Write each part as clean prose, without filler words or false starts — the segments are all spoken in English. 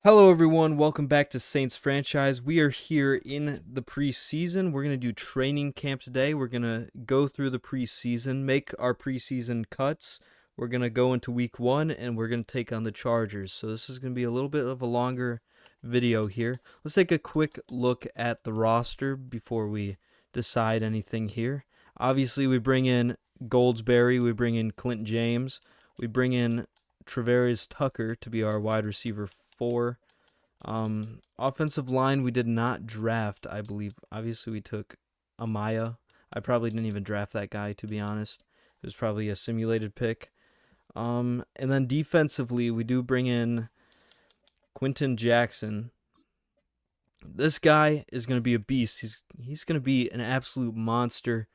Hello everyone, welcome back to Saints Franchise. We are here in the preseason. We're going to do training camp today. We're going to go through the preseason, make our preseason cuts. We're going to go into week 1 and we're going to take on the Chargers. So this is going to be a little bit of a longer video here. Let's take a quick look at the roster before we decide anything here. Obviously we bring in Goldsberry, we bring in Clint James, we bring in Travarius Tucker to be our wide receiver 4. Offensive line, we did not draft, I believe. Obviously, we took Amaya. I probably didn't even draft that guy, to be honest. It was probably a simulated pick. And then defensively, we do bring in Quentin Jackson. This guy is going to be a beast. He's going to be an absolute monster.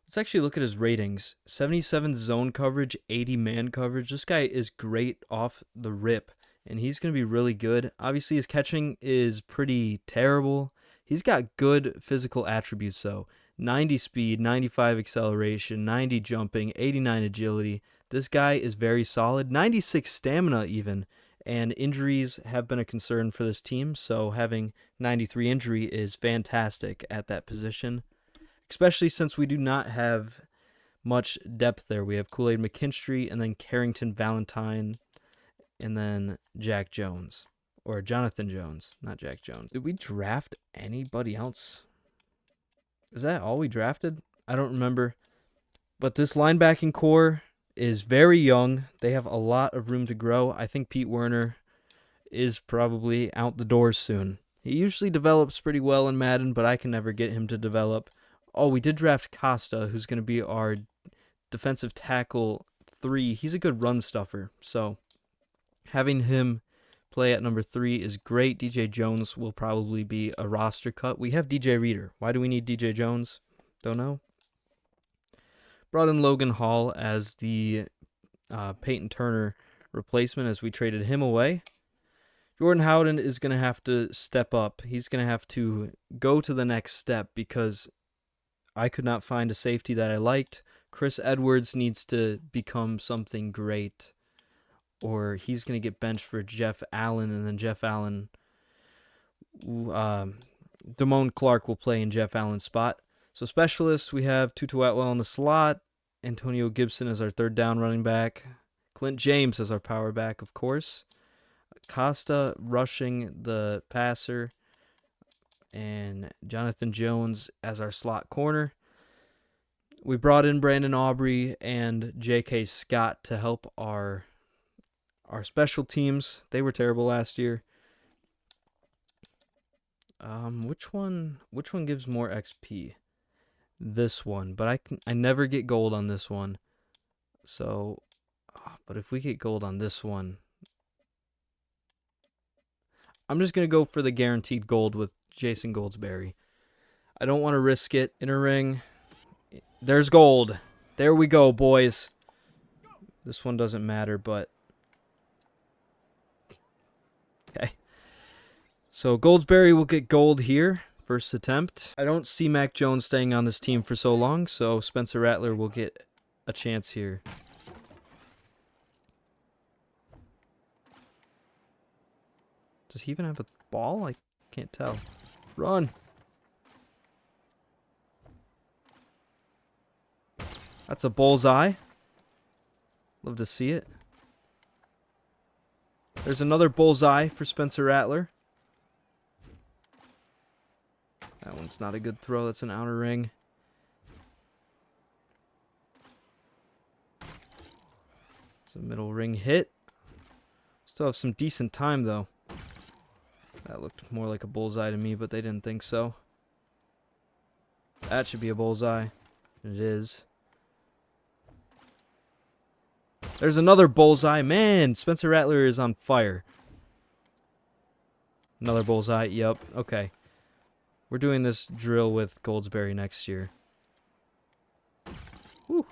Let's actually look at his ratings. 77 zone coverage, 80 man coverage. This guy is great off the rip, and he's going to be really good. Obviously, his catching is pretty terrible. He's got good physical attributes, though. 90 speed, 95 acceleration, 90 jumping, 89 agility. This guy is very solid. 96 stamina, even. And injuries have been a concern for this team, so having 93 injury is fantastic at that position, especially since we do not have much depth there. We have Kool-Aid McKinstry and then Carrington Valentine and then Jack Jones. Or Jonathan Jones, not Jack Jones. Did we draft anybody else? Is that all we drafted? I don't remember. But this linebacking core is very young. They have a lot of room to grow. I think Pete Werner is probably out the doors soon. He usually develops pretty well in Madden, but I can never get him to develop. Oh, we did draft Costa, who's going to be our defensive tackle 3. He's a good run stuffer, so having him play at number 3 is great. DJ Jones will probably be a roster cut. We have DJ Reader. Why do we need DJ Jones? Don't know. Brought in Logan Hall as the Peyton Turner replacement as we traded him away. Jordan Howden is going to have to step up. He's going to have to go to the next step because I could not find a safety that I liked. Chris Edwards needs to become something great, or he's going to get benched for Jeff Allen, and then Jeff Allen, Damone Clark will play in Jeff Allen's spot. So specialists, we have Tutu Atwell in the slot, Antonio Gibson as our third down running back, Clint James as our power back, of course, Costa rushing the passer, and Jonathan Jones as our slot corner. We brought in Brandon Aubrey and J.K. Scott to help our special teams. They were terrible last year. Which one gives more XP? This one, but I never get gold on this one. So, but if we get gold on this one, I'm just going to go for the guaranteed gold with Jason Goldsberry. I don't want to risk it in a ring. There's gold. There we go, boys. This one doesn't matter, but okay. So Goldsberry will get gold here. First attempt. I don't see Mac Jones staying on this team for so long, so Spencer Rattler will get a chance here. Does he even have a ball? I can't tell. Run. That's a bullseye. Love to see it. There's another bullseye for Spencer Rattler. That one's not a good throw. That's an outer ring. It's a middle ring hit. Still have some decent time, though. That looked more like a bullseye to me, but they didn't think so. That should be a bullseye. It is. There's another bullseye. Man, Spencer Rattler is on fire. Another bullseye. Yep. Okay. We're doing this drill with Goldsberry next year. Woo.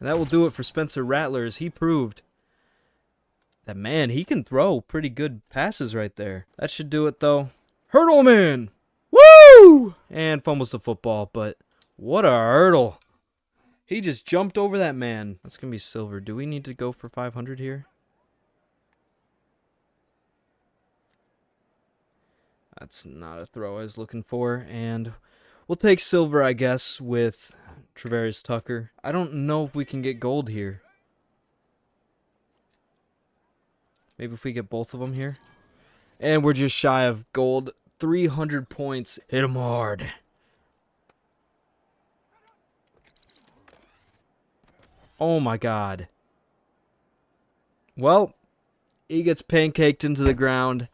And that will do it for Spencer Rattler, as he proved that, man, he can throw pretty good passes right there. That should do it, though. Hurdle man! Woo! And fumbles the football, but what a hurdle. He just jumped over that man. That's going to be silver. Do we need to go for 500 here? That's not a throw I was looking for. And we'll take silver, I guess, with Travaris Tucker. I don't know if we can get gold here. Maybe if we get both of them here. And we're just shy of gold. 300 points. Hit him hard. Oh my god. Well, he gets pancaked into the ground.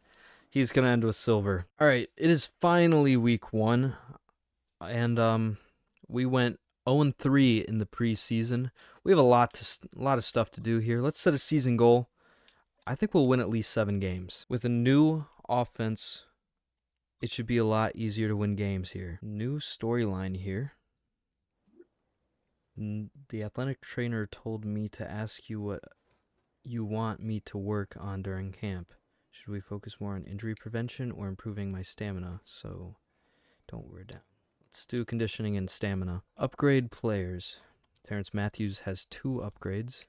He's going to end with silver. All right, it is finally week 1. And we went 0-3 in the preseason. We have a lot of stuff to do here. Let's set a season goal. I think we'll win at least 7 games. With a new offense, it should be a lot easier to win games here. New storyline here. The athletic trainer told me to ask you what you want me to work on during camp. Should we focus more on injury prevention or improving my stamina? So don't wear down. Let's do conditioning and stamina. Upgrade players. Terrence Matthews has 2 upgrades.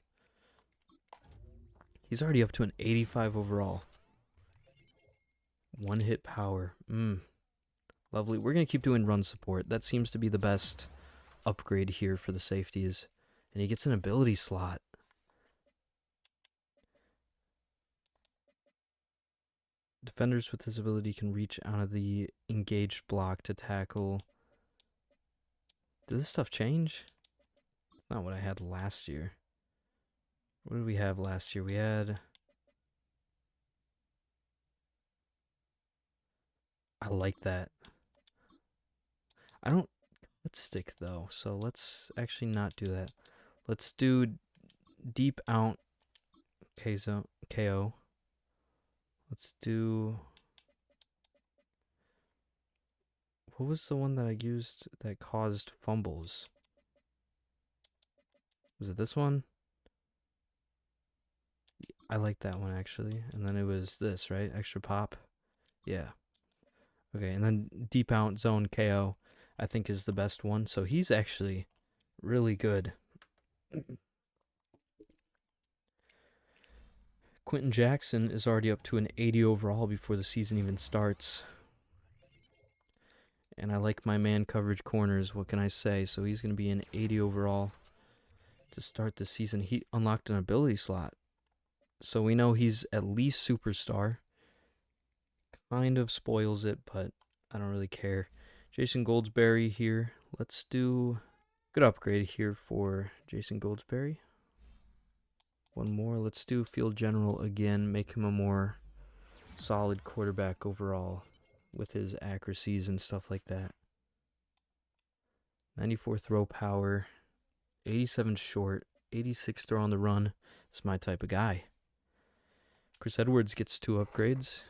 He's already up to an 85 overall. 1 hit power. Lovely. We're going to keep doing run support. That seems to be the best upgrade here for the safeties. And he gets an ability slot. Defenders with this ability can reach out of the engaged block to tackle. Did this stuff change? It's not what I had last year. What did we have last year? We had... I like that. I don't... Let's stick, though. So let's actually not do that. Let's do deep out KO. Let's do... What was the one that I used that caused fumbles? Was it this one? I like that one, actually. And then it was this, right? Extra pop. Yeah. Okay, and then deep out zone KO, I think, is the best one. So he's actually really good. Quentin Jackson is already up to an 80 overall before the season even starts. And I like my man coverage corners, what can I say? So he's going to be an 80 overall to start the season. He unlocked an ability slot. So we know he's at least superstar. Kind of spoils it, but I don't really care. Jason Goldsberry here. Let's do good upgrade here for Jason Goldsberry. One more. Let's do field general again. Make him a more solid quarterback overall with his accuracies and stuff like that. 94 throw power. 87 short. 86 throw on the run. It's my type of guy. Chris Edwards gets 2 upgrades.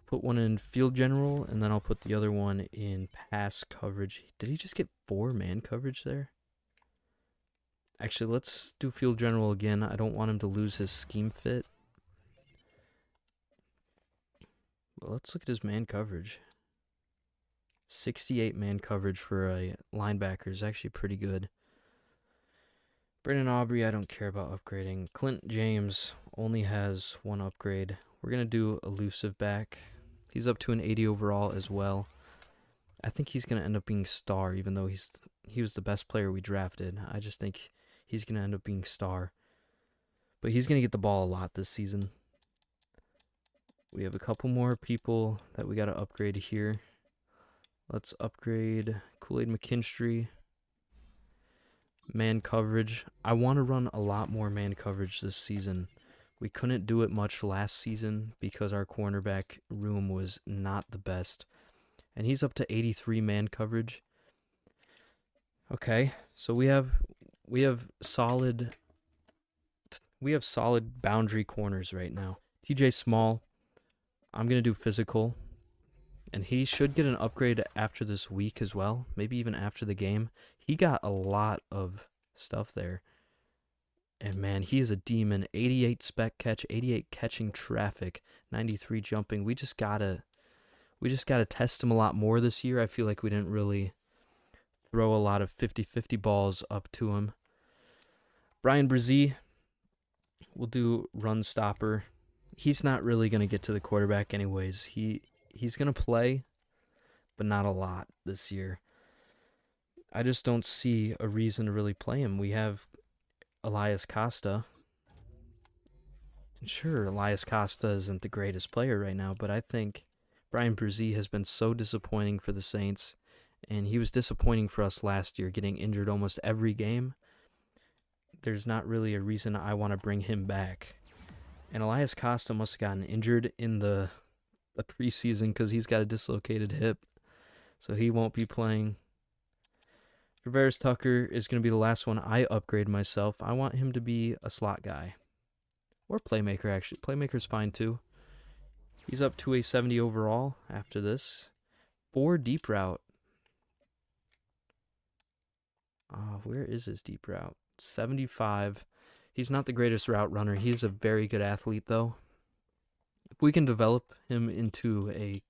Put one in field general, and then I'll put the other one in pass coverage. Did he just get 4 man coverage there? Actually, let's do field general again. I don't want him to lose his scheme fit. Well, let's look at his man coverage. 68 man coverage for a linebacker is actually pretty good. Brandon Aubrey, I don't care about upgrading. Clint James only has 1 upgrade. We're going to do elusive back. He's up to an 80 overall as well. I think he's going to end up being star, even though he was the best player we drafted. I just think he's going to end up being star. But he's going to get the ball a lot this season. We have a couple more people that we got to upgrade here. Let's upgrade Kool-Aid McKinstry. Man coverage. I want to run a lot more man coverage this season. We couldn't do it much last season because our cornerback room was not the best. And he's up to 83 man coverage. Okay, so we have solid boundary corners right now. TJ Small, I'm going to do physical. And he should get an upgrade after this week as well. Maybe even after the game. He got a lot of stuff there. And man, he is a demon. 88 spec catch, 88 catching traffic, 93 jumping. We just gotta test him a lot more this year. I feel like we didn't really throw a lot of 50-50 balls up to him. Brian Brzee will do run stopper. He's not really going to get to the quarterback anyways. He's going to play, but not a lot this year. I just don't see a reason to really play him. We have Elias Costa. And sure, Elias Costa isn't the greatest player right now, but I think Brian Brzee has been so disappointing for the Saints, and he was disappointing for us last year, getting injured almost every game. There's not really a reason I want to bring him back. And Elias Costa must have gotten injured in the preseason because he's got a dislocated hip, so he won't be playing. Traveris Tucker is going to be the last one I upgrade myself. I want him to be a slot guy. Or playmaker, actually. Playmaker's fine, too. He's up to a 70 overall after this. 4 deep route. Where is his deep route? 75. He's not the greatest route runner. He's a very good athlete, though. If we can develop him into a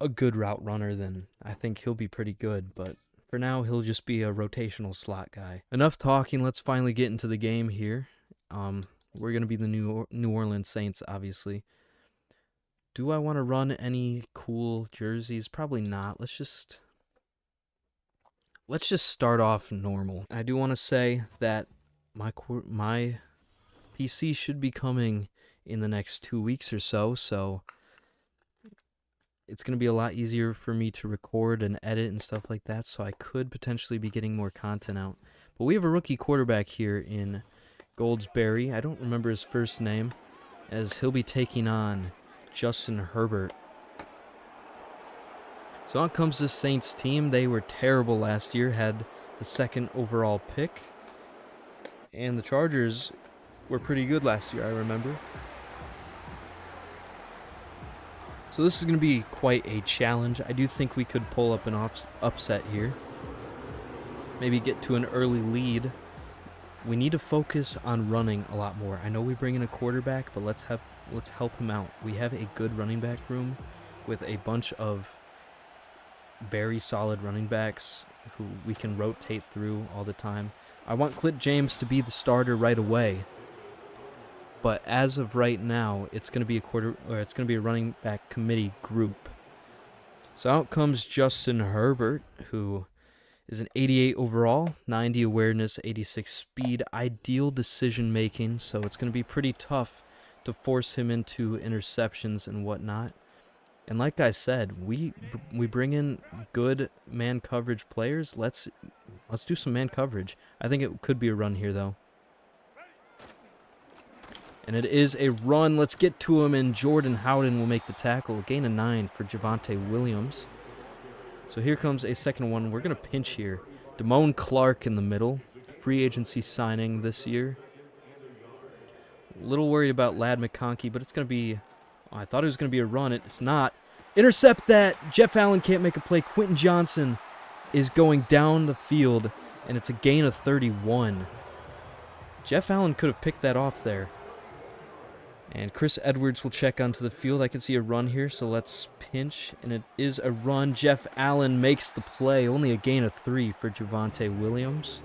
good route runner, then I think he'll be pretty good. But for now, he'll just be a rotational slot guy. Enough talking. Let's finally get into the game here. We're going to be the New Orleans Saints, obviously. Do I want to run any cool jerseys? Probably not. Let's just start off normal. I do want to say that my PC should be coming in the next 2 weeks or so it's going to be a lot easier for me to record and edit and stuff like that, so I could potentially be getting more content out. But we have a rookie quarterback here in Goldsberry. I don't remember his first name, as he'll be taking on Justin Herbert. So out comes the Saints team. They were terrible last year, had the 2nd overall pick. And the Chargers were pretty good last year, I remember. So this is going to be quite a challenge. I do think we could pull up an upset here. Maybe get to an early lead. We need to focus on running a lot more. I know we bring in a quarterback, but let's help him out. We have a good running back room with a bunch of very solid running backs who we can rotate through all the time. I want Clint James to be the starter right away. But as of right now, it's going to be a running back committee group. So out comes Justin Herbert, who is an 88 overall, 90 awareness, 86 speed, ideal decision making. So it's going to be pretty tough to force him into interceptions and whatnot. And like I said, we bring in good man coverage players. Let's do some man coverage. I think it could be a run here, though. And it is a run. Let's get to him, and Jordan Howden will make the tackle. Gain of 9 for Javonte Williams. So here comes a second one. We're going to pinch here. Damone Clark in the middle. Free agency signing this year. A little worried about Ladd McConkey, but it's going to be... I thought it was going to be a run. It's not. Intercept that. Jeff Allen can't make a play. Quentin Johnson is going down the field, and it's a gain of 31. Jeff Allen could have picked that off there. And Chris Edwards will check onto the field. I can see a run here, so let's pinch. And it is a run. Jeff Allen makes the play. Only a gain of 3 for Javonte Williams.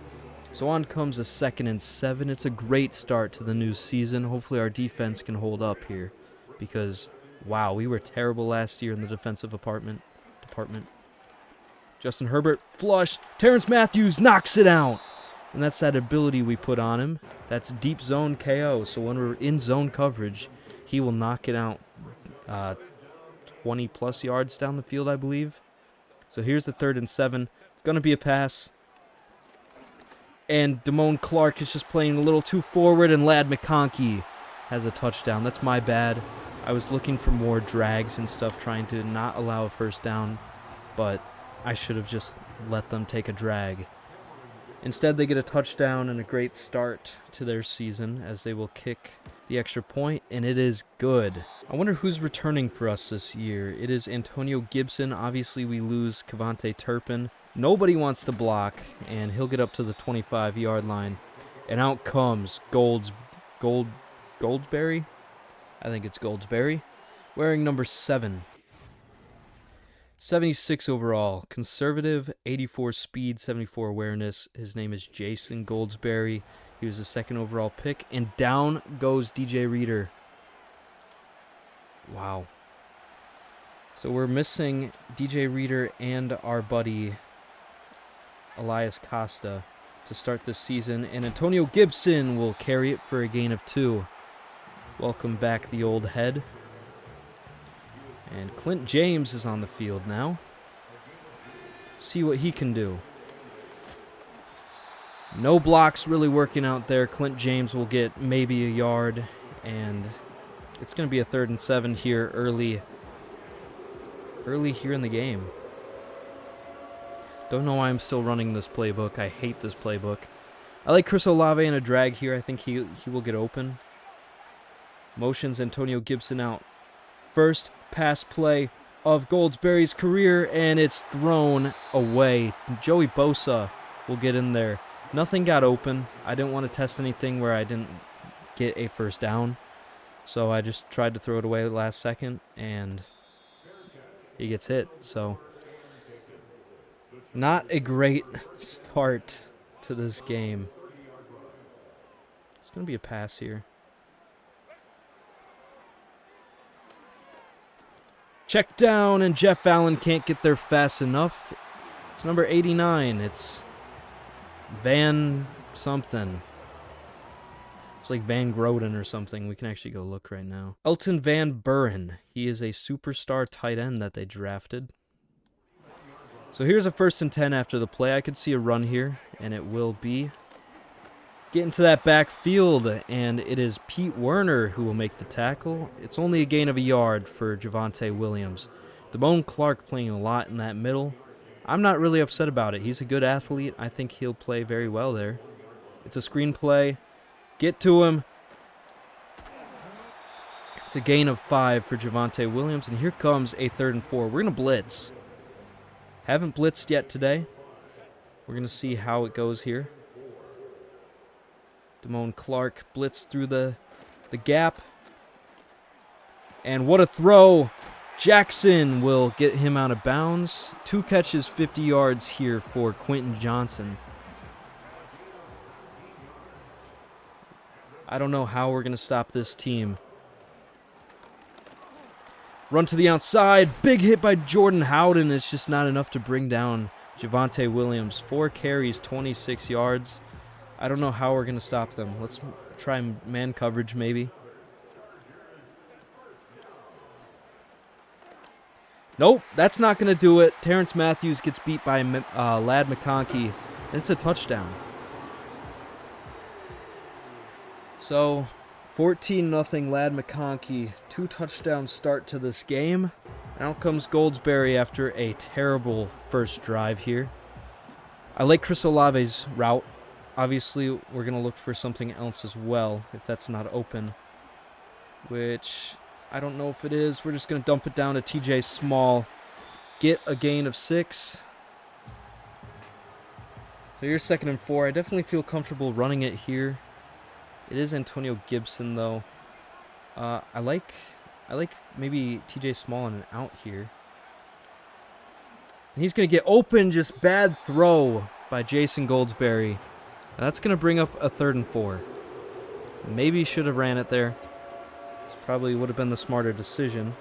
So on comes a 2nd and 7. It's a great start to the new season. Hopefully our defense can hold up here. Because, wow, we were terrible last year in the defensive department. Justin Herbert, flush. Terrence Matthews knocks it out. And that's that ability we put on him. That's deep zone KO. So when we're in zone coverage, he will knock it out 20-plus yards down the field, I believe. So here's the 3rd and 7. It's going to be a pass. And Damone Clark is just playing a little too forward, and Ladd McConkey has a touchdown. That's my bad. I was looking for more drags and stuff, trying to not allow a first down, but I should have just let them take a drag. Instead, they get a touchdown and a great start to their season as they will kick the extra point, and it is good. I wonder who's returning for us this year. It is Antonio Gibson. Obviously, we lose Kevontae Turpin. Nobody wants to block, and he'll get up to the 25-yard line. And out comes Goldsberry? I think it's Goldsberry, wearing number 7. 76 overall, conservative, 84 speed, 74 awareness. His name is Jason Goldsberry. He was the second overall pick, and down goes DJ Reader. Wow. So we're missing DJ Reader and our buddy Elias Costa to start this season, and Antonio Gibson will carry it for a gain of 2. Welcome back the old head. And Clint James is on the field now. See what he can do. No blocks really working out there. Clint James will get maybe a yard, and it's going to be a 3rd and 7 here early here in the game. Don't know why I'm still running this playbook. I hate this playbook. I like Chris Olave in a drag here. I think he will get open. Motions Antonio Gibson out. First pass play of Goldsberry's career, and it's thrown away. Joey Bosa will get in there. Nothing got open. I didn't want to test anything where I didn't get a first down, so I just tried to throw it away last second, and he gets hit. So not a great start to this game. It's going to be a pass here. Check down, and Jeff Allen can't get there fast enough. It's number 89. It's Van something. It's like Van Groden or something. We can actually go look right now. Elton Van Buren. He is a superstar tight end that they drafted. So here's a 1st and 10 after the play. I could see a run here, and it will be. Get into that backfield, and it is Pete Werner who will make the tackle. It's only a gain of a yard for Javonte Williams. Damone Clark playing a lot in that middle. I'm not really upset about it. He's a good athlete. I think he'll play very well there. It's a screen play. Get to him. It's a gain of 5 for Javonte Williams, and here comes a 3rd and 4. We're going to blitz. Haven't blitzed yet today. We're going to see how it goes here. Damone Clark blitz through the gap. And what a throw. Jackson will get him out of bounds. 2 catches, 50 yards here for Quentin Johnson. I don't know how we're going to stop this team. Run to the outside. Big hit by Jordan Howden. It's just not enough to bring down Javonte Williams. 4 carries, 26 yards. I don't know how we're going to stop them. Let's try man coverage maybe. Nope, that's not going to do it. Terrence Matthews gets beat by Ladd McConkey, and it's a touchdown. So, 14-0 Ladd McConkey. 2 touchdown start to this game. Out comes Goldsberry after a terrible first drive here. I like Chris Olave's route. Obviously, we're going to look for something else as well, if that's not open. Which, I don't know if it is. We're just going to dump it down to TJ Small. Get a gain of 6. So here's 2nd and 4. I definitely feel comfortable running it here. It is Antonio Gibson, though. I like maybe TJ Small on an out here. And he's going to get open. Just bad throw by Jason Goldsberry. And that's going to bring up a 3rd and 4. Maybe should have ran it there. This probably would have been the smarter decision.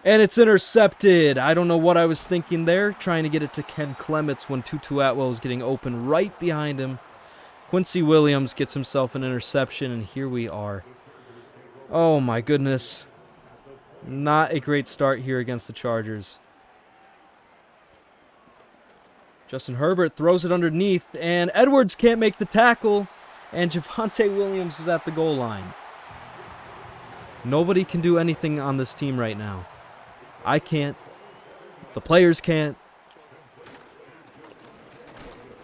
And it's intercepted. I don't know what I was thinking there. Trying to get it to Ken Clements when Tutu Atwell was getting open right behind him. Quincy Williams gets himself an interception, and here we are. Oh my goodness. Not a great start here against the Chargers. Justin Herbert throws it underneath, and Edwards can't make the tackle, and Javonte Williams is at the goal line. Nobody can do anything on this team right now. I can't. The players can't.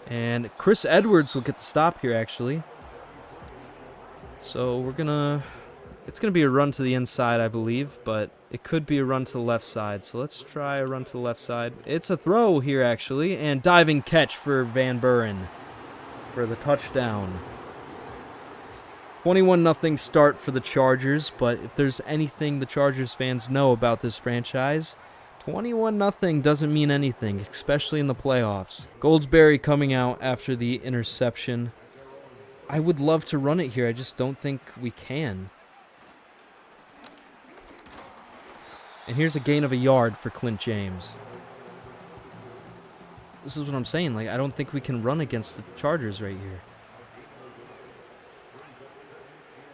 And Chris Edwards will get the stop here, actually. So we're going to... It's going to be a run to the inside, I believe, but it could be a run to the left side. So let's try a run to the left side. It's a throw here, actually, and diving catch for Van Buren for the touchdown. 21-0 start for the Chargers, but if there's anything the Chargers fans know about this franchise, 21-0 doesn't mean anything, especially in the playoffs. Goldsberry coming out after the interception. I would love to run it here. I just don't think we can. And here's a gain of a yard for Clint James. This is what I'm saying. Like, I don't think we can run against the Chargers right here.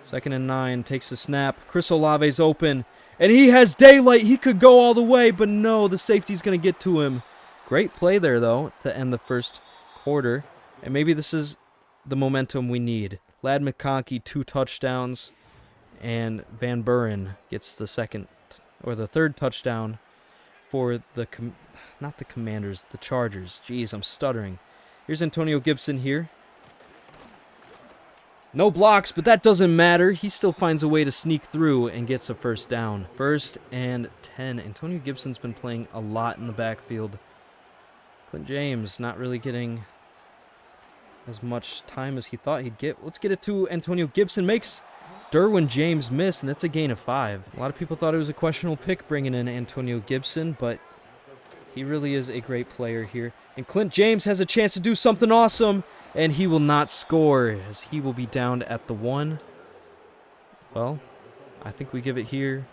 2nd and 9. Takes a snap. Chris Olave's open. And he has daylight. He could go all the way, but no, the safety's going to get to him. Great play there, though, to end the first quarter. And maybe this is the momentum we need. Ladd McConkey, 2 touchdowns, and Van Buren gets the third touchdown for not the Commanders, the Chargers. Jeez, I'm stuttering. Here's Antonio Gibson here. No blocks, but that doesn't matter. He still finds a way to sneak through and gets a first down. 1st and 10. Antonio Gibson's been playing a lot in the backfield. Clint James not really getting as much time as he thought he'd get. Let's get it to Antonio Gibson. Makes Derwin James miss, and it's a gain of 5. A lot of people thought it was a questionable pick bringing in Antonio Gibson, but he really is a great player here. And Clint James has a chance to do something awesome, and he will not score as he will be down at the 1. Well, I think we give it here.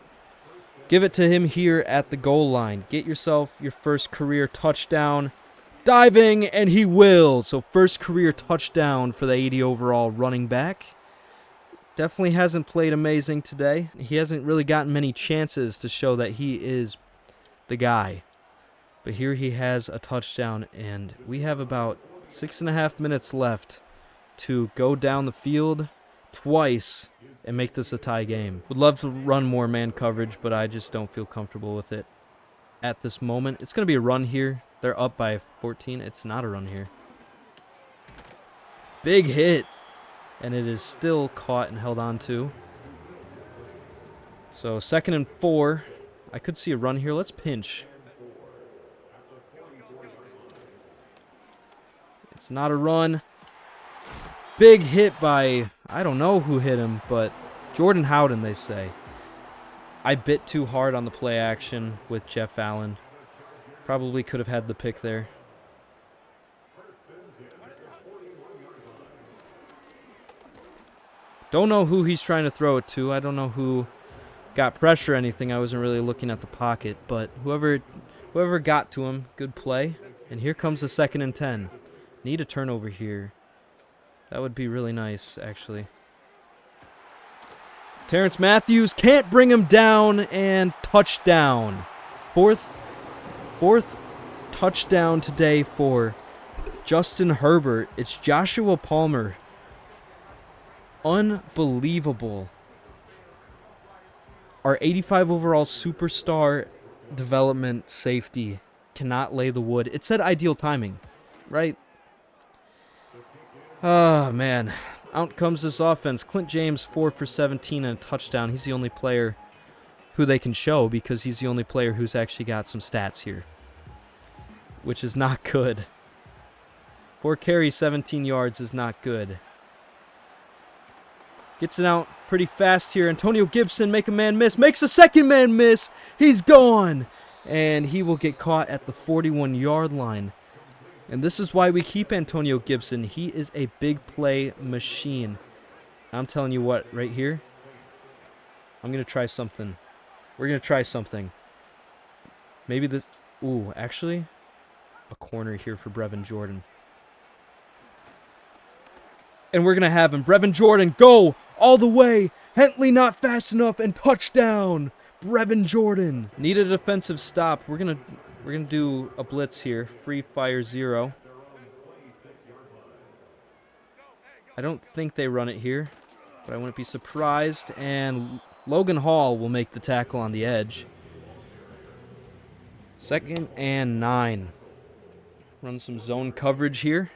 Give it to him here at the goal line. Get yourself your first career touchdown. Diving, and he will. So first career touchdown for the 80 overall running back. Definitely hasn't played amazing today. He hasn't really gotten many chances to show that he is the guy. But here he has a touchdown, and we have about 6.5 minutes left to go down the field twice and make this a tie game. Would love to run more man coverage, but I just don't feel comfortable with it at this moment. It's going to be a run here. They're up by 14. It's not a run here. Big hit. And it is still caught and held on to. So 2nd and 4. I could see a run here. Let's pinch. It's not a run. Big hit by, I don't know who hit him, but Jordan Howden, they say. I bit too hard on the play action with Jeff Allen. Probably could have had the pick there. Don't know who he's trying to throw it to. I don't know who got pressure or anything. I wasn't really looking at the pocket, but whoever got to him, good play. And here comes the 2nd and 10. Need a turnover here. That would be really nice, actually. Terrence Matthews can't bring him down, and touchdown. Fourth touchdown today for Justin Herbert. It's Joshua Palmer. Unbelievable. Our 85 overall superstar development safety cannot lay the wood. It said ideal timing, right? Oh, man. Out comes this offense. Clint James, 4 for 17 and a touchdown. He's the only player who they can show because he's the only player who's actually got some stats here, which is not good. 4 carries, 17 yards is not good. Gets it out pretty fast here. Antonio Gibson, make a man miss. Makes a second man miss. He's gone. And he will get caught at the 41-yard line. And this is why we keep Antonio Gibson. He is a big play machine. I'm telling you what, right here, I'm going to try something. We're going to try something. Maybe this... Ooh, actually, a corner here for Brevin Jordan. And we're going to have him. Brevin Jordan, go all the way. Hentley not fast enough, and touchdown. Brevin Jordan. Need a defensive stop. We're going to do a blitz here. Free fire 0. I don't think they run it here, but I wouldn't be surprised. And Logan Hall will make the tackle on the edge. 2nd and 9. Run some zone coverage here.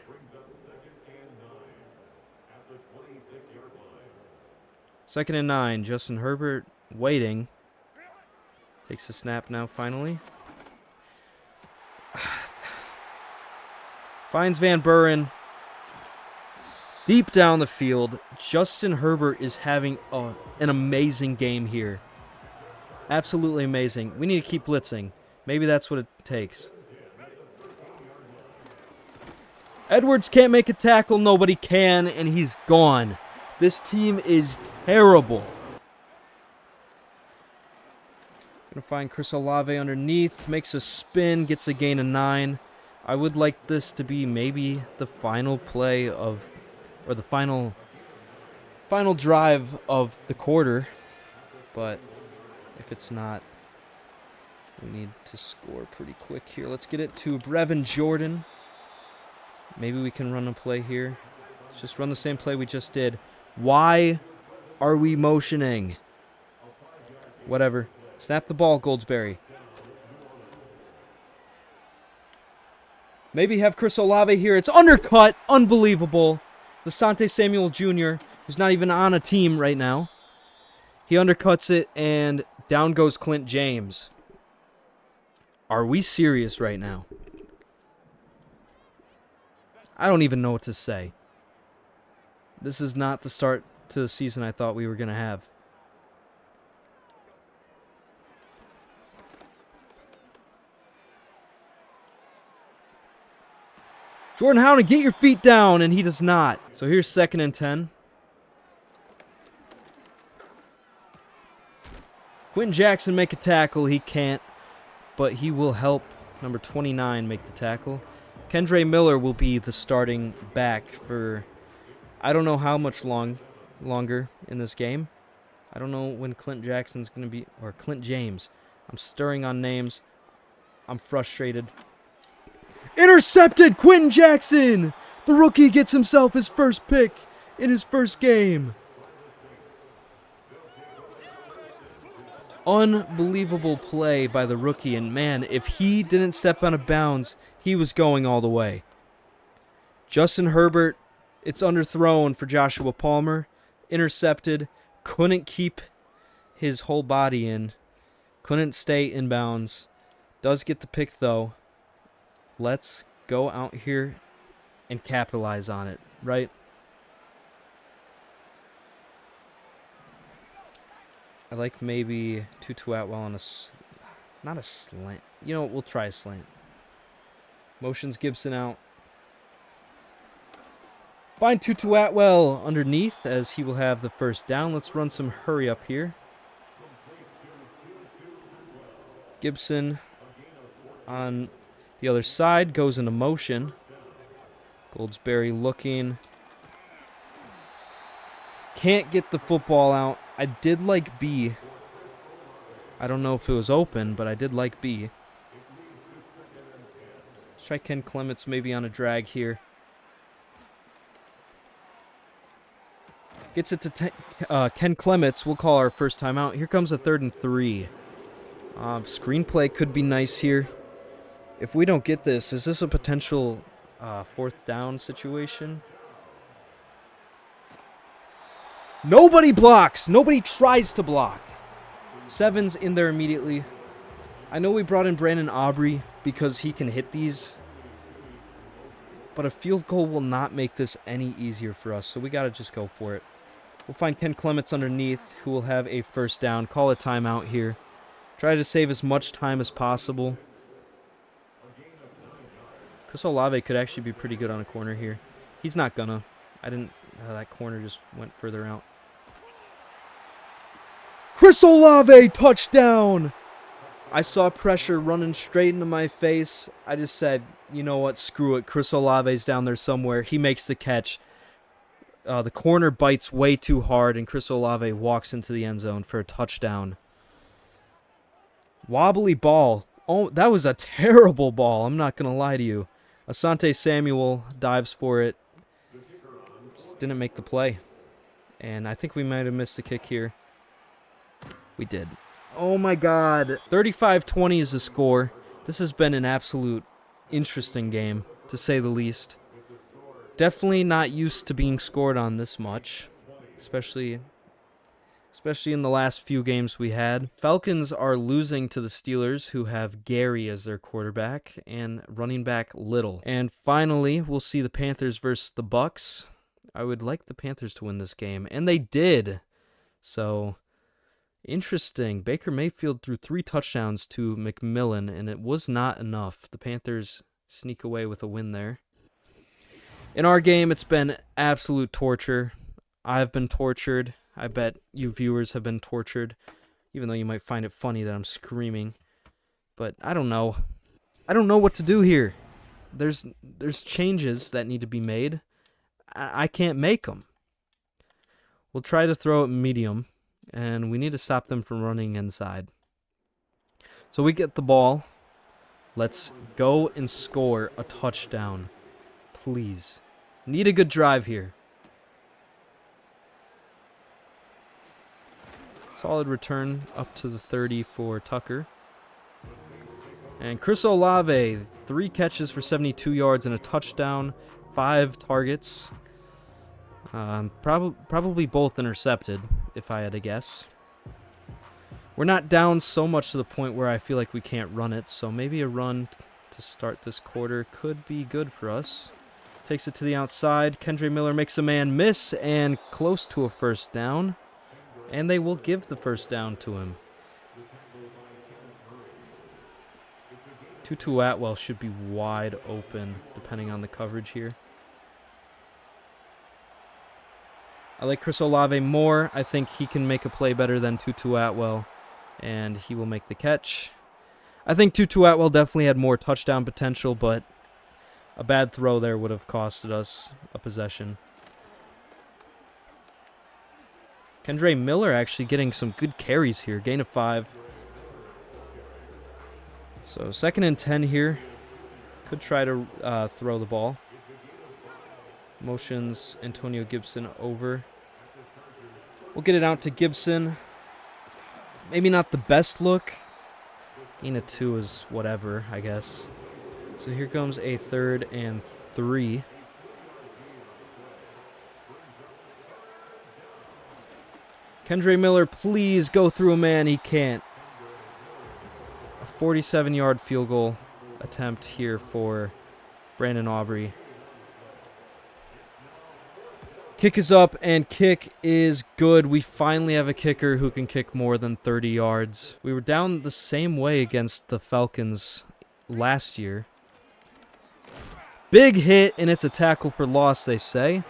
Second and 9. Justin Herbert waiting. Takes a snap now finally. Finds Van Buren. Deep down the field, Justin Herbert is having an amazing game here. Absolutely amazing. We need to keep blitzing. Maybe that's what it takes. Edwards can't make a tackle. Nobody can, and he's gone. This team is terrible. Gonna find Chris Olave underneath. Makes a spin. Gets a gain of 9. I would like this to be maybe the final play of... or the final drive of the quarter. But if it's not, we need to score pretty quick here. Let's get it to Brevin Jordan. Maybe we can run a play here. Let's just run the same play we just did. Why are we motioning? Whatever. Snap the ball, Goldsberry. Maybe have Chris Olave here. It's undercut. Unbelievable. Asante Samuel Jr., who's not even on a team right now. He undercuts it, and down goes Clint James. Are we serious right now? I don't even know what to say. This is not the start to the season I thought we were going to have. Jordan Howden, get your feet down, and he does not. So here's 2nd and 10. Quentin Jackson make a tackle. He can't, but he will help number 29 make the tackle. Kendre Miller will be the starting back for I don't know how much longer in this game. I don't know when Clint Jackson's going to be, or Clint James. I'm stirring on names. I'm frustrated. Intercepted! Quentin Jackson! The rookie gets himself his first pick in his first game. Unbelievable play by the rookie, and man, if he didn't step out of bounds, he was going all the way. Justin Herbert, it's underthrown for Joshua Palmer. Intercepted. Couldn't keep his whole body in. Couldn't stay in bounds. Does get the pick, though. Let's go out here and capitalize on it, right? I like maybe Tutu Atwell on not a slant. You know what? We'll try a slant. Motions Gibson out. Find Tutu Atwell underneath as he will have the first down. Let's run some hurry up here. Gibson on the other side goes into motion. Goldsberry looking. Can't get the football out. I did like B. I don't know if it was open, but I did like B. Let's try Ken Clements maybe on a drag here. Gets it to Ken Clements. We'll call our first time out. Here comes a 3rd and 3. Screenplay could be nice here. If we don't get this, is this a potential 4th down situation? Nobody blocks. Nobody tries to block. 7's in there immediately. I know we brought in Brandon Aubrey because he can hit these. But a field goal will not make this any easier for us, so we got to just go for it. We'll find Ken Clements underneath, who will have a first down. Call a timeout here. Try to save as much time as possible. Chris Olave could actually be pretty good on a corner here. He's not gonna. That corner just went further out. Chris Olave, touchdown! I saw pressure running straight into my face. I just said, you know what, screw it. Chris Olave's down there somewhere. He makes the catch. The corner bites way too hard, and Chris Olave walks into the end zone for a touchdown. Wobbly ball. Oh, that was a terrible ball. I'm not going to lie to you. Asante Samuel dives for it. Just didn't make the play. And I think we might have missed the kick here. We did. Oh my God. 35-20 is the score. This has been an absolute interesting game, to say the least. Definitely not used to being scored on this much, especially in the last few games we had. Falcons are losing to the Steelers, who have Gary as their quarterback and running back Little. And finally, we'll see the Panthers versus the Bucks. I would like the Panthers to win this game, and they did. So, interesting. Baker Mayfield threw 3 touchdowns to McMillan, and it was not enough. The Panthers sneak away with a win there. In our game, it's been absolute torture. I've been tortured. I bet you viewers have been tortured, even though you might find it funny that I'm screaming. But I don't know. I don't know what to do here. There's changes that need to be made. I can't make them. We'll try to throw it medium, and we need to stop them from running inside. So we get the ball. Let's go and score a touchdown. Please. Need a good drive here. Solid return up to the 30 for Tucker. And Chris Olave, 3 catches for 72 yards and a touchdown, 5 targets. Probably both intercepted, if I had to guess. We're not down so much to the point where I feel like we can't run it, so maybe a run to start this quarter could be good for us. Takes it to the outside. Kendre Miller makes a man miss and close to a first down. And they will give the first down to him. Tutu Atwell should be wide open, depending on the coverage here. I like Chris Olave more. I think he can make a play better than Tutu Atwell, and he will make the catch. I think Tutu Atwell definitely had more touchdown potential, but a bad throw there would have costed us a possession. Kendre Miller actually getting some good carries here. Gain of 5. So 2nd and 10 here. Could try to throw the ball. Motions Antonio Gibson over. We'll get it out to Gibson. Maybe not the best look. Gain of 2 is whatever, I guess. So here comes a 3rd and 3. Kendre Miller, please go through a man. He can't. A 47-yard field goal attempt here for Brandon Aubrey. Kick is up, and kick is good. We finally have a kicker who can kick more than 30 yards. We were down the same way against the Falcons last year. Big hit, and it's a tackle for loss, they say.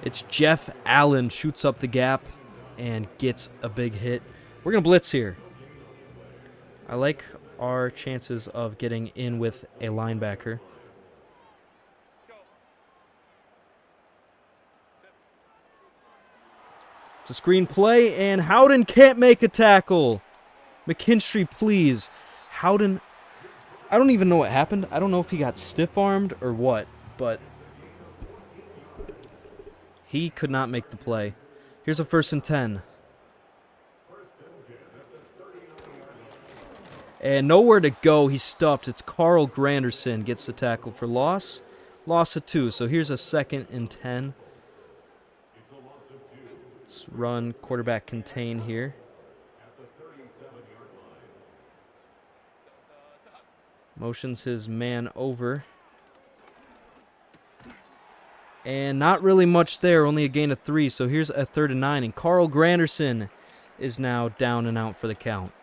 It's Jeff Allen, shoots up the gap and gets a big hit. We're going to blitz here. I like our chances of getting in with a linebacker. It's a screen play, and Howden can't make a tackle. McKinstry, please. Howden, I don't even know what happened. I don't know if he got stiff-armed or what, but he could not make the play. Here's a 1st and 10. And nowhere to go. He's stuffed. It's Carl Granderson gets the tackle for loss. Loss of 2. So here's a 2nd and 10. Let's run quarterback contain here. Motions his man over. And not really much there, only a gain of 3. So here's a 3rd and 9. And Carl Granderson is now down and out for the count.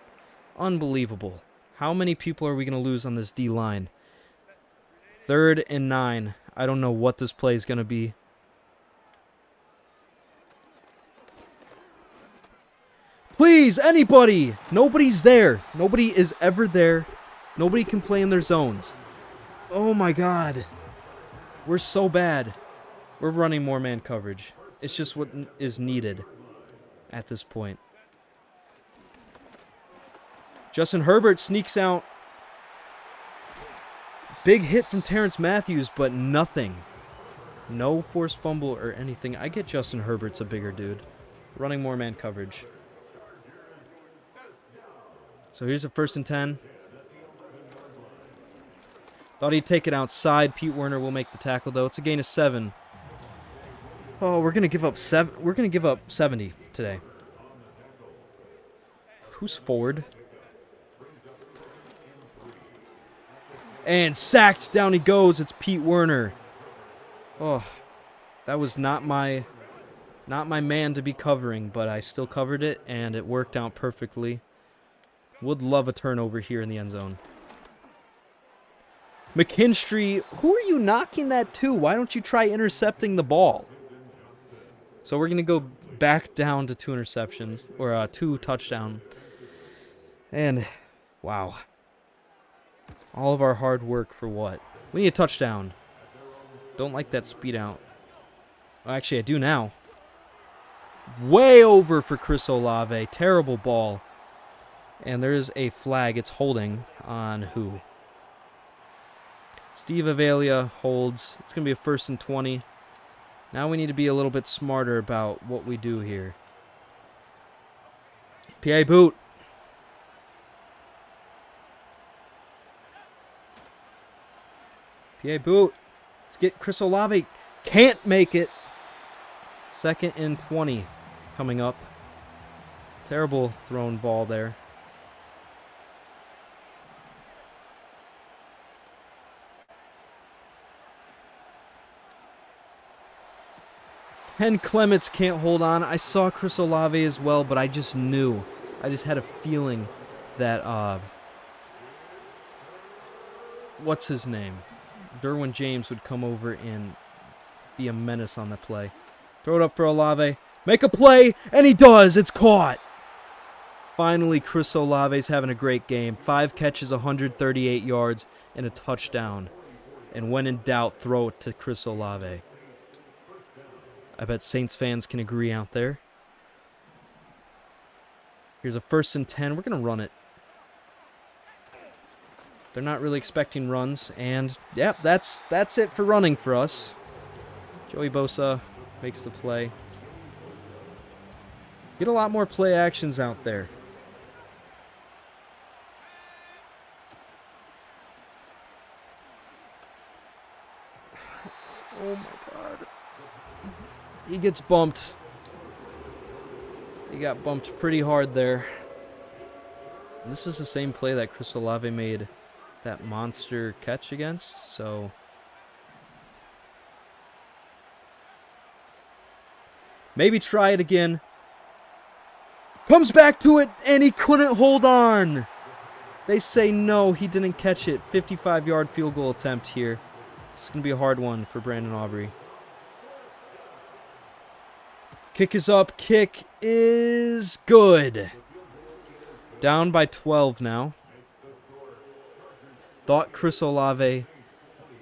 Unbelievable. How many people are we going to lose on this D-line? 3rd and 9. I don't know what this play is going to be. Please, anybody! Nobody's there. Nobody is ever there. Nobody can play in their zones. Oh my God. We're so bad. We're running more man coverage. It's just what is needed at this point. Justin Herbert sneaks out. Big hit from Terrence Matthews, but nothing. No forced fumble or anything. I get Justin Herbert's a bigger dude. Running more man coverage. So here's a 1st and 10. Thought he'd take it outside. Pete Werner will make the tackle, though. It's a gain of 7. Oh, we're gonna give up 7. We're gonna give up 70 today. Who's forward? And sacked. Down he goes. It's Pete Werner. Oh, That was not my man to be covering, but I still covered it, and it worked out perfectly. Would love a turnover here in the end zone. McKinstry, who are you knocking that to? Why don't you try intercepting the ball? So we're going to go back down to 2 interceptions, or 2 touchdowns. And, wow. All of our hard work for what? We need a touchdown. Don't like that speed out. Well, actually, I do now. Way over for Chris Olave. Terrible ball. And there is a flag. It's holding on who? Steve Avalia holds. It's going to be a 1st and 20. Now we need to be a little bit smarter about what we do here. PA boot. PA boot. Let's get Chris Olave. Can't make it. 2nd and 20 coming up. Terrible thrown ball there. Ken Clements can't hold on. I saw Chris Olave as well, but I just knew. I just had a feeling that, what's his name? Derwin James would come over and be a menace on the play. Throw it up for Olave. Make a play, and he does. It's caught. Finally, Chris Olave's having a great game. 5 catches, 138 yards, and a touchdown. And when in doubt, throw it to Chris Olave. I bet Saints fans can agree out there. Here's a 1st and 10. We're going to run it. They're not really expecting runs. And, yep, that's it for running for us. Joey Bosa makes the play. Get a lot more play actions out there. Oh, my God. He gets bumped. He got bumped pretty hard there. And this is the same play that Chris Olave made that monster catch against, so maybe try it again. Comes back to it, and he couldn't hold on. They say no, he didn't catch it. 55-yard field goal attempt here. This is going to be a hard one for Brandon Aubrey. Kick is up. Kick is good. Down by 12 now. Thought Chris Olave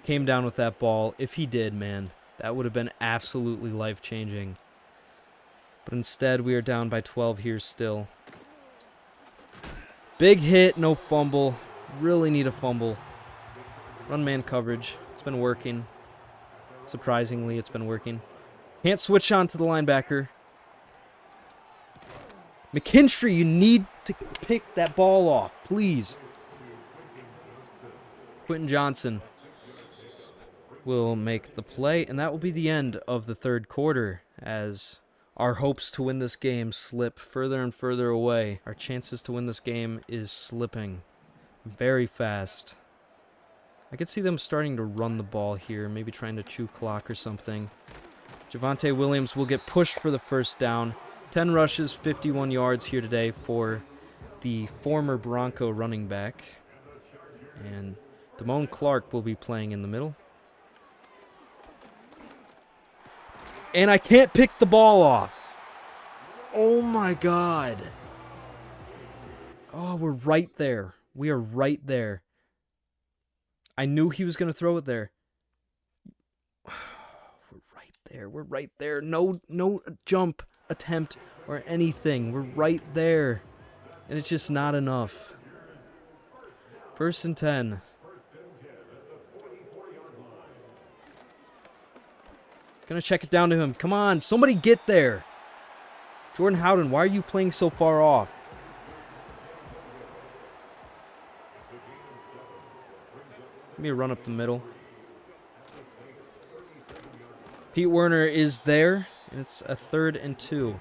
came down with that ball. If he did, man, that would have been absolutely life-changing. But instead, we are down by 12 here still. Big hit, no fumble. Really need a fumble. Run man coverage. It's been working. Surprisingly, it's been working. Can't switch on to the linebacker. McKinstry, you need to pick that ball off, please. Quentin Johnson will make the play, and that will be the end of the 3rd quarter as our hopes to win this game slip further and further away. Our chances to win this game is slipping very fast. I could see them starting to run the ball here, maybe trying to chew clock or something. Javonte Williams will get pushed for the 1st down. 10 rushes, 51 yards here today for the former Bronco running back. And Damone Clark will be playing in the middle. And I can't pick the ball off. Oh my God. Oh, we're right there. We are right there. I knew he was going to throw it there. We're right there. No jump attempt or anything. We're right there. And it's just not enough. 1st and 10. Gonna check it down to him. Come on, somebody get there. Jordan Howden, why are you playing so far off? Give me a run up the middle. Pete Werner is there, and it's a 3rd and 2.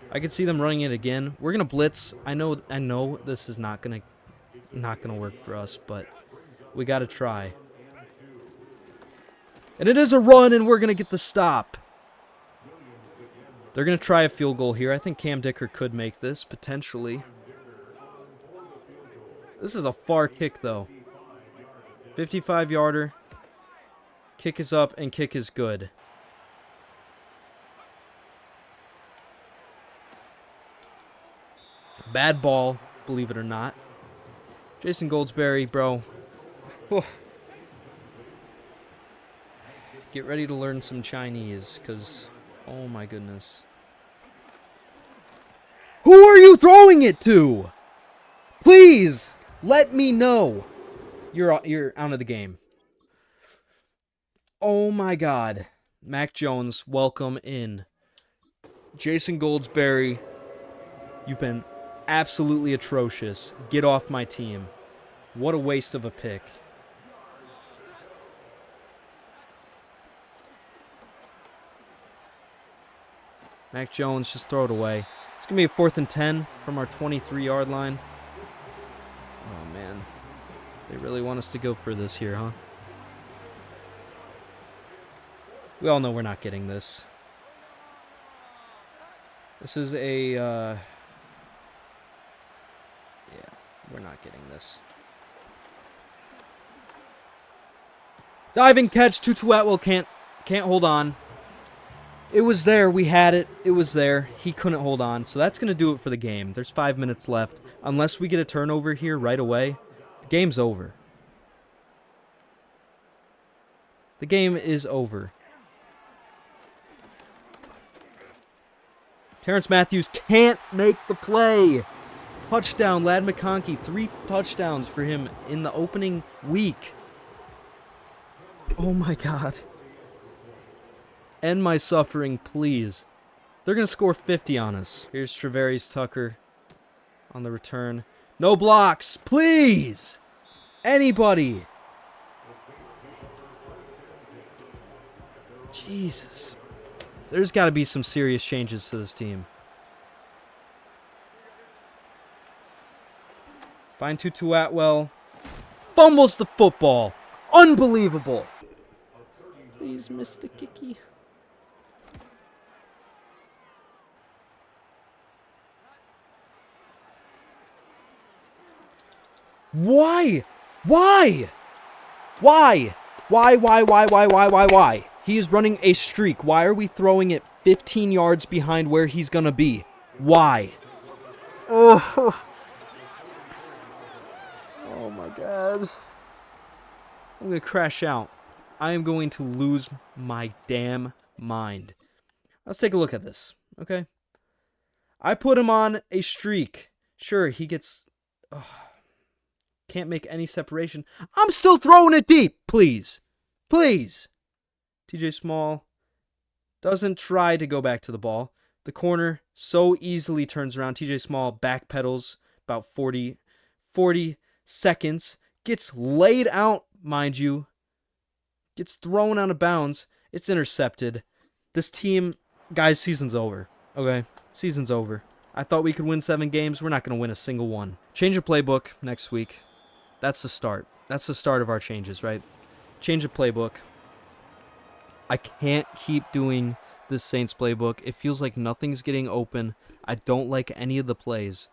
I could see them running it again. We're gonna blitz. I know this is not gonna work for us, but we gotta try. And it is a run, and we're gonna get the stop. They're going to try a field goal here. I think Cam Dicker could make this, potentially. This is a far kick, though. 55-yarder. Kick is up, and kick is good. Bad ball, believe it or not. Jason Goldsberry, bro. Get ready to learn some Chinese, because, oh my goodness. Who are you throwing it to? Please, let me know. You're out of the game. Oh my God. Mac Jones, welcome in. Jason Goldsberry, you've been absolutely atrocious. Get off my team. What a waste of a pick. Mac Jones, just throw it away. It's going to be a 4th and 10 from our 23-yard line. Oh, man. They really want us to go for this here, huh? We all know we're not getting this. This is a... yeah, we're not getting this. Diving catch. Tutu Atwell can't hold on. It was there. We had it. It was there. He couldn't hold on. So that's going to do it for the game. There's 5 minutes left. Unless we get a turnover here right away, the game's over. The game is over. Terrence Matthews can't make the play. Touchdown, Ladd McConkey. 3 touchdowns for him in the opening week. Oh my God. End my suffering, please. They're going to score 50 on us. Here's Travarius Tucker on the return. No blocks, please. Anybody. Jesus. There's got to be some serious changes to this team. Find Tutu Atwell. Fumbles the football. Unbelievable. Please, Mr. Kicky. Why? Why? Why? Why? He is running a streak. Why are we throwing it 15 yards behind where he's going to be? Why? Oh. Oh my God. I'm going to crash out. I am going to lose my damn mind. Let's take a look at this, okay? I put him on a streak. Sure, he gets... can't make any separation. I'm still throwing it deep, please. Please. TJ Small doesn't try to go back to the ball. The corner so easily turns around. TJ Small backpedals about 40 seconds. Gets laid out, mind you. Gets thrown out of bounds. It's intercepted. This team, guys, season's over. Okay? Season's over. I thought we could win 7 games. We're not going to win a single one. Change of playbook next week. That's the start. That's the start of our changes, right? Change of playbook. I can't keep doing this Saints playbook. It feels like nothing's getting open. I don't like any of the plays.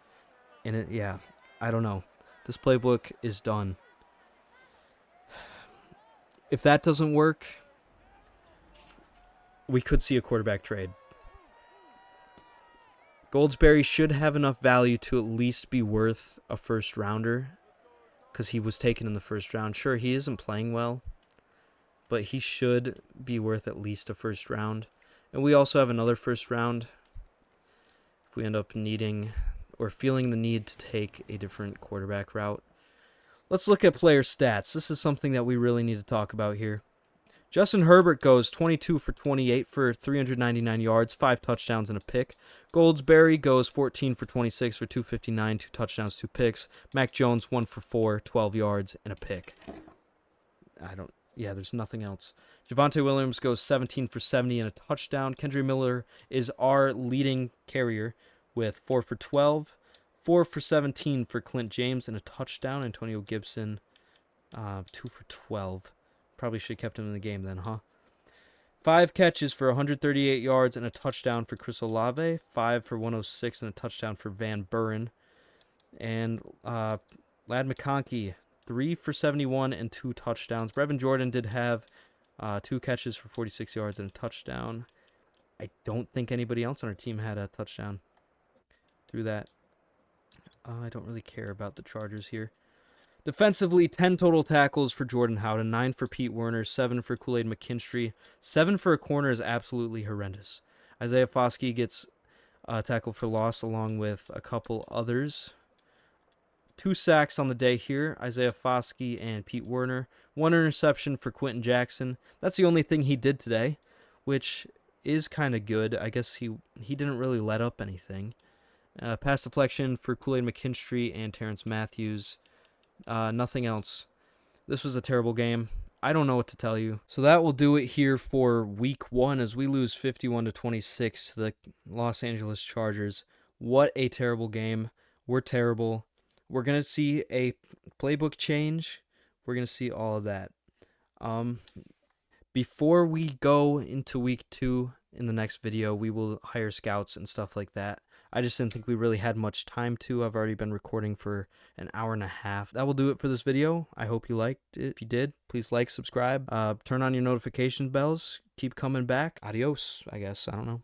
And yeah, I don't know. This playbook is done. If that doesn't work, we could see a quarterback trade. Goldsberry should have enough value to at least be worth a first rounder, because he was taken in the first round. Sure, he isn't playing well, but he should be worth at least a first round. And we also have another first round if we end up needing or feeling the need to take a different quarterback route. Let's look at player stats. This is something that we really need to talk about here. Justin Herbert goes 22 for 28 for 399 yards, 5 touchdowns and a pick. Goldsberry goes 14 for 26 for 259, 2 touchdowns, 2 picks. Mac Jones 1 for 4, 12 yards and a pick. There's nothing else. Javonte Williams goes 17 for 70 and a touchdown. Kendry Miller is our leading carrier with 4 for 12, 4 for 17 for Clint James and a touchdown. Antonio Gibson, 2 for 12. Probably should have kept him in the game then, huh? 5 catches for 138 yards and a touchdown for Chris Olave. 5 for 106 and a touchdown for Van Buren. And Lad McConkey, 3 for 71 and 2 touchdowns. Brevin Jordan did have 2 catches for 46 yards and a touchdown. I don't think anybody else on our team had a touchdown through that. I don't really care about the Chargers here. Defensively, 10 total tackles for Jordan Howden, 9 for Pete Werner, 7 for Kool-Aid McKinstry. 7 for a corner is absolutely horrendous. Isaiah Foskey gets tackled for loss along with a couple others. 2 sacks on the day here, Isaiah Foskey and Pete Werner. 1 interception for Quentin Jackson. That's the only thing he did today, which is kind of good. I guess he didn't really let up anything. Pass deflection for Kool-Aid McKinstry and Terrence Matthews. Nothing else. This was a terrible game. I don't know what to tell you. So that will do it here for week 1 as we lose 51-26 to the Los Angeles Chargers. What a terrible game. We're terrible. We're going to see a playbook change. We're going to see all of that. Before we go into week 2 in the next video, we will hire scouts and stuff like that. I just didn't think we really had much time to. I've already been recording for an hour and a half. That will do it for this video. I hope you liked it. If you did, please like, subscribe, turn on your notification bells. Keep coming back. Adios, I guess. I don't know.